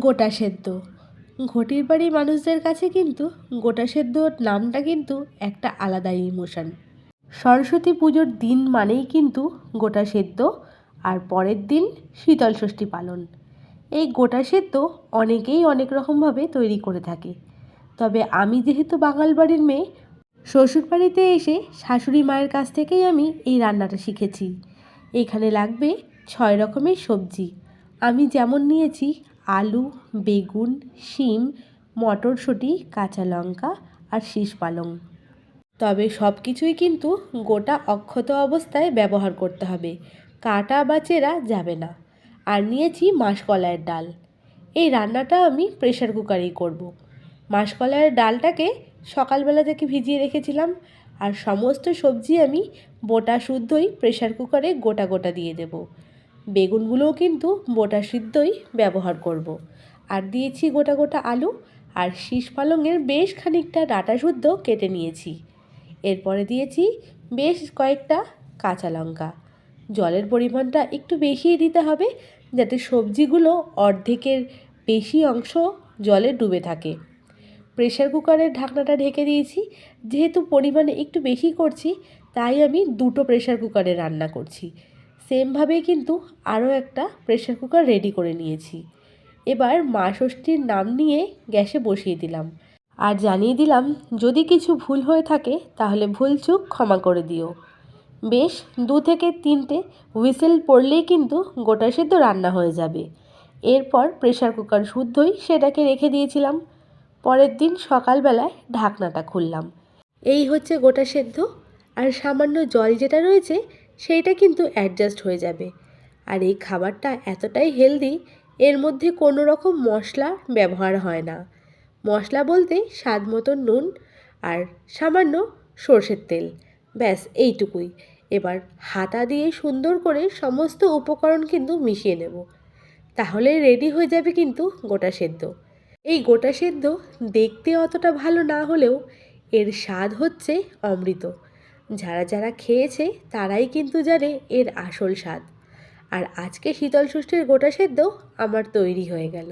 গোটা সেদ্ধ। ঘটির বাড়ির মানুষদের কাছে কিন্তু গোটা সেদ্ধ নামটা কিন্তু একটা আলাদাই ইমোশন। সরস্বতী পুজোর দিন মানেই কিন্তু গোটা সেদ্ধ, আর পরের দিন শীতল ষষ্ঠী পালন। এই গোটা সেদ্ধ অনেকেই অনেক রকমভাবে তৈরি করে থাকে, তবে আমি যেহেতু বাঙাল বাড়ির মেয়ে, শ্বশুর বাড়িতে এসে শাশুড়ি মায়ের কাছ থেকেই আমি এই রান্নাটা শিখেছি। এখানে লাগবে 6 রকমের সবজি। আমি যেমন নিয়েছি আলু, বেগুন, শিম, মটরশুঁটি, কাঁচা লঙ্কা আর শীষ পালং। তবে সব কিছুই কিন্তু গোটা অক্ষত অবস্থায় ব্যবহার করতে হবে, কাটা বা চেরা যাবে না। আর নিয়েছি মাসকলাইয়ের ডাল। এই রান্নাটা আমি প্রেশার কুকারেই করব। মাসকলাইয়ের ডালটাকে সকালবেলা থেকে ভিজিয়ে রেখেছিলাম, আর সমস্ত সবজি আমি বোটা শুদ্ধই প্রেশার কুকারে গোটা গোটা দিয়ে দেব। বেগুনগুলোও কিন্তু বোটা সিদ্ধই ব্যবহার করব। আর দিয়েছি গোটা গোটা আলু, আর শীষ পালংয়ের বেশ খানিকটা ডাঁটা শুদ্ধ কেটে নিয়েছি। এরপরে দিয়েছি বেশ কয়েকটা কাঁচা লঙ্কা। জলের পরিমাণটা একটু বেশিই দিতে হবে, যাতে সবজিগুলো অর্ধেকের বেশি অংশ জলে ডুবে থাকে। প্রেশার কুকারের ঢাকনাটা ঢেকে দিয়েছি। যেহেতু পরিমাণে একটু বেশি করছি, তাই আমি 2টো প্রেশার কুকারে রান্না করছি। সেমভাবেই কিন্তু আরও একটা প্রেশার কুকার রেডি করে নিয়েছি। এবার মা ষষ্ঠীর নাম নিয়ে গ্যাসে বসিয়ে দিলাম, আর জানিয়ে দিলাম যদি কিছু ভুল হয়ে থাকে তাহলে ভুলচুক ক্ষমা করে দিও। বেশ 2 থেকে 3টে হুইসেল পড়লেই কিন্তু গোটা সেদ্ধ রান্না হয়ে যাবে। এরপর প্রেশার কুকার শুদ্ধই সেটাকে রেখে দিয়েছিলাম। পরের দিন সকালবেলায় ঢাকনাটা খুললাম। এই হচ্ছে গোটা সেদ্ধ, আর সামান্য জল যেটা রয়েছে সেইটা কিন্তু অ্যাডজাস্ট হয়ে যাবে। আর এই খাবারটা এতটাই হেলদি, এর মধ্যে কোনো রকম মশলা ব্যবহার হয় না। মশলা বলতে স্বাদ মতো নুন আর সামান্য সর্ষের তেল, ব্যাস এইটুকুই। এবার হাতা দিয়ে সুন্দর করে সমস্ত উপকরণ কিন্তু মিশিয়ে নেব, তাহলে রেডি হয়ে যাবে কিন্তু গোটা সেদ্ধ। এই গোটা সেদ্ধ দেখতে অতটা ভালো না হলেও এর স্বাদ হচ্ছে অমৃত। যারা যারা খেয়েছে তারাই কিন্তু জানে এর আসল স্বাদ। আর আজকে শীতল ষষ্ঠীর গোটা সেদ্ধ আমার তৈরি হয়ে গেল।